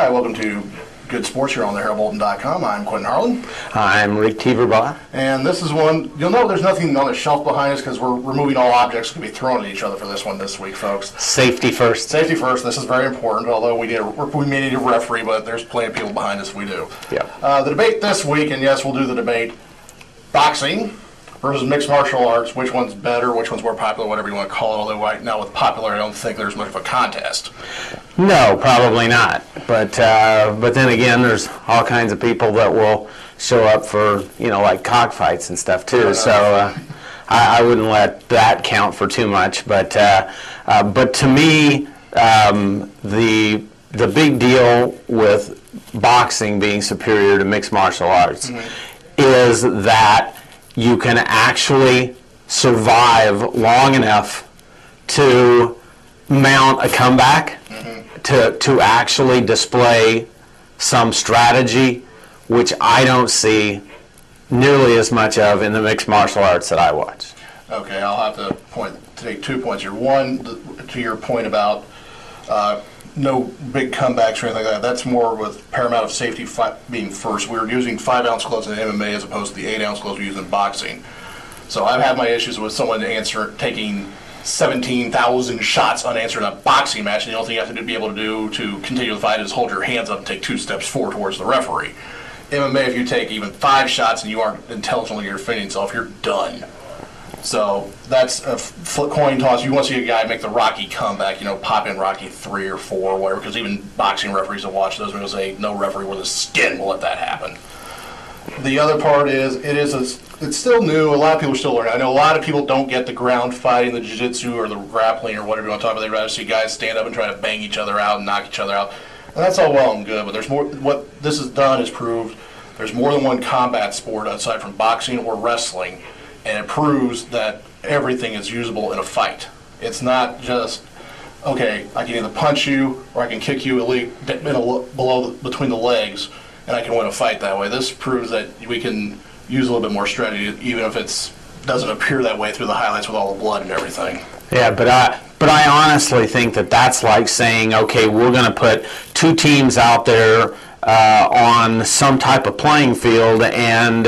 Hi, welcome to Good Sports here on the HeraldBulletin.com. I'm Quintin Harlan. I'm Rick Teverbaugh. And this is one, you'll know there's nothing on the shelf behind us because we're removing all objects that can be thrown at each other for this one this week, folks. Safety first. Safety first. This is very important, although we may need a referee, but there's plenty of people behind us if we do. Yep. The debate this week, and yes, we'll do the debate, boxing versus mixed martial arts. Which one's better, which one's more popular, whatever you want to call it. Although right now with popular, I don't think there's much of a contest. No, probably not. But then again, there's all kinds of people that will show up for, like cockfights and stuff too. So I wouldn't let that count for too much. But to me, the big deal with boxing being superior to mixed martial arts is that you can actually survive long enough to mount a comeback, to actually display some strategy, which I don't see nearly as much of in the mixed martial arts that I watch. Okay, I'll have to take 2 points here. One, to your point about no big comebacks or anything like that. That's more with paramount of safety being first. We were using 5-ounce gloves in MMA as opposed to the 8-ounce gloves we use in boxing. So I've had my issues with someone taking 17,000 shots unanswered in a boxing match, and the only thing you have to be able to do to continue the fight is hold your hands up and take 2 steps forward towards the referee. MMA, if you take even 5 shots and you aren't intelligently you're defending yourself, you're done. So that's a coin toss. You want to see a guy make the Rocky comeback, pop in Rocky 3 or 4 or whatever, because even boxing referees that watch those will say no referee with his skin will let that happen. The other part is it's still new. A lot of people are still learning. I know a lot of people don't get the ground fighting, the jiu-jitsu or the grappling or whatever you want to talk about. They'd rather see guys stand up and try to bang each other out and knock each other out. And that's all well and good, but there's more. What this has done is proved there's more than one combat sport aside from boxing or wrestling. And it proves that everything is usable in a fight. It's not just, okay, I can either punch you or I can kick you between the legs, and I can win a fight that way. This proves that we can use a little bit more strategy, even if it doesn't appear that way through the highlights with all the blood and everything. Yeah, but I honestly think that that's like saying, okay, we're going to put 2 teams out there on some type of playing field, and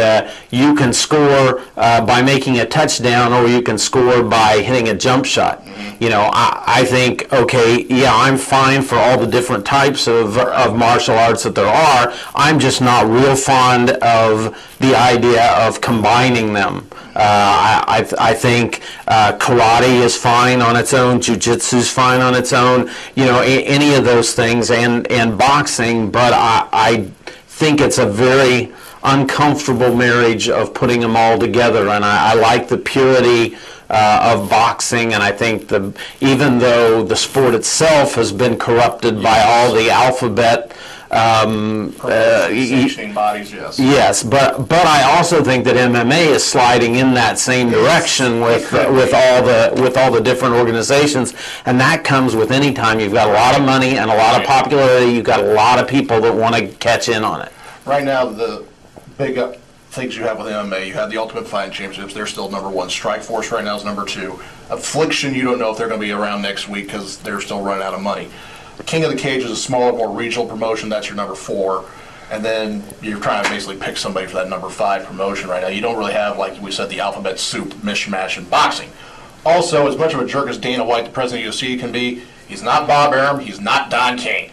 you can score by making a touchdown, or you can score by hitting a jump shot. I think, okay, yeah, I'm fine for all the different types of martial arts that there are. I'm just not real fond of the idea of combining them. I think karate is fine on its own, jiu-jitsu is fine on its own, any of those things, and boxing, but I think it's a very uncomfortable marriage of putting them all together, and I like the purity of boxing, and I think even though the sport itself has been corrupted by all the alphabet sanctioning bodies, yes. Yes, but I also think that MMA is sliding in that same direction with all the different organizations, and that comes with any time you've got a lot of money and a lot of popularity. You've got a lot of people that want to catch in on it. Right now, the big things you have with MMA, you have the Ultimate Fighting Championships. They're still number 1. Strikeforce right now is number 2. Affliction, you don't know if they're going to be around next week because they're still running out of money. King of the Cage is a smaller, more regional promotion. That's your number 4. And then you're trying to basically pick somebody for that number 5 promotion right now. You don't really have, like we said, the alphabet soup mishmash in boxing. Also, as much of a jerk as Dana White, the president of UFC, can be, he's not Bob Arum, he's not Don King.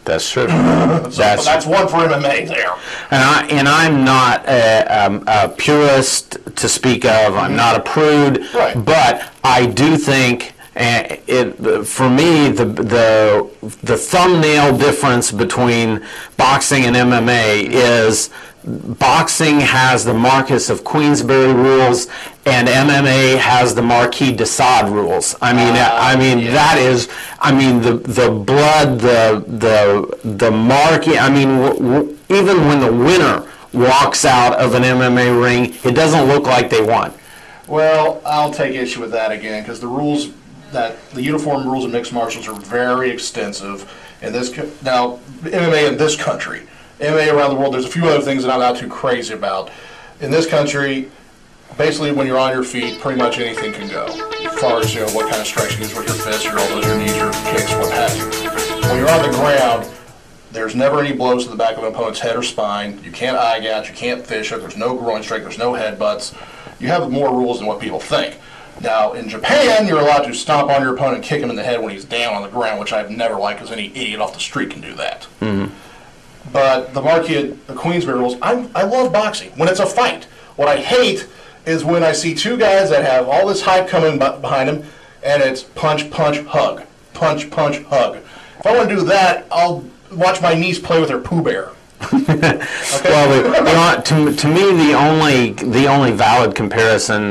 That's true. That's one for MMA there. And I'm not a purist to speak of. I'm not a prude. Right. But I do think, for me, the thumbnail difference between boxing and MMA is boxing has the Marquess of Queensberry rules, and MMA has the Marquis de Sade rules. I mean, yeah. That is, the blood, the Marquis. Even when the winner walks out of an MMA ring, it doesn't look like they won. Well, I'll take issue with that again because the uniform rules of mixed martials are very extensive. Now, MMA in this country. MMA around the world, there's a few other things that I'm not too crazy about. In this country, basically when you're on your feet, pretty much anything can go. As far as what kind of strikes you use with your fists, your elbows, your knees, your kicks, what have you. When you're on the ground, There's never any blows to the back of an opponent's head or spine. You can't eye gouge. You can't fish hook. There's no groin strike. There's no headbutts. You have more rules than what people think. Now, in Japan, you're allowed to stomp on your opponent and kick him in the head when he's down on the ground, which I've never liked because any idiot off the street can do that. Mm-hmm. But the Queensberry rules, I love boxing when it's a fight. What I hate is when I see two guys that have all this hype coming behind them, and it's punch, punch, hug. Punch, punch, hug. If I want to do that, I'll watch my niece play with her Pooh Bear. Okay. Well, to me, the only valid comparison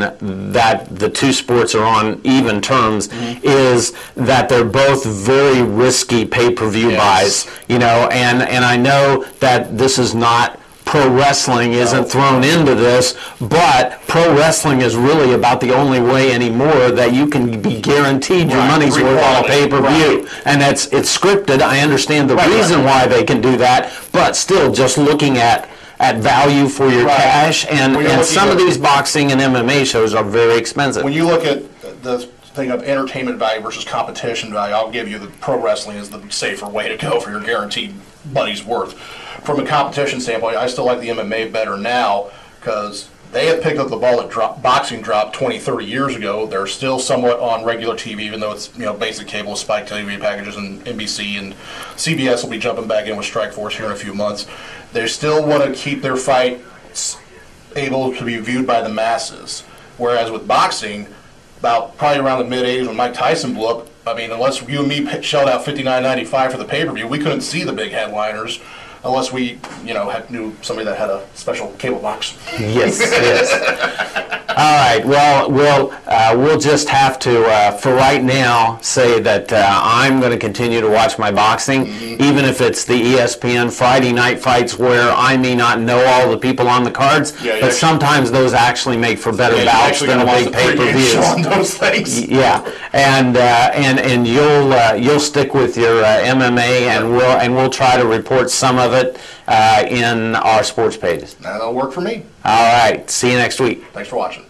that the two sports are on even terms is that they're both very risky pay-per-view buys. You know, and I know that this is not. Pro wrestling isn't thrown into this, but pro wrestling is really about the only way anymore that you can be guaranteed your money's worth on a pay-per-view. And it's scripted. I understand the reason why they can do that, but still just looking at value for your cash, and some of these boxing and MMA shows are very expensive. When you look at the thing of entertainment value versus competition value, I'll give you the pro wrestling is the safer way to go for your guaranteed money's worth. From a competition standpoint, I still like the MMA better now because they have picked up the ball that boxing dropped 20, 30 years ago. They're still somewhat on regular TV, even though it's basic cable with Spike TV packages and NBC, and CBS will be jumping back in with Strikeforce here in a few months. They still want to keep their fights able to be viewed by the masses. Whereas with boxing, probably around the mid-'80s when Mike Tyson blew up, I mean, unless you and me shelled out $59.95 for the pay-per-view, we couldn't see the big headliners. Unless we, knew somebody that had a special cable box. Yes. All right. Well, we'll just have to, for right now, say that I'm going to continue to watch my boxing, even if it's the ESPN Friday night fights where I may not know all the people on the cards, but sometimes those actually make for better bouts than a big pay-per-view. On those things. Yeah, and you'll stick with your MMA, and we'll try to report some of it in our sports pages. That'll work for me. All right. See you next week. Thanks for watching.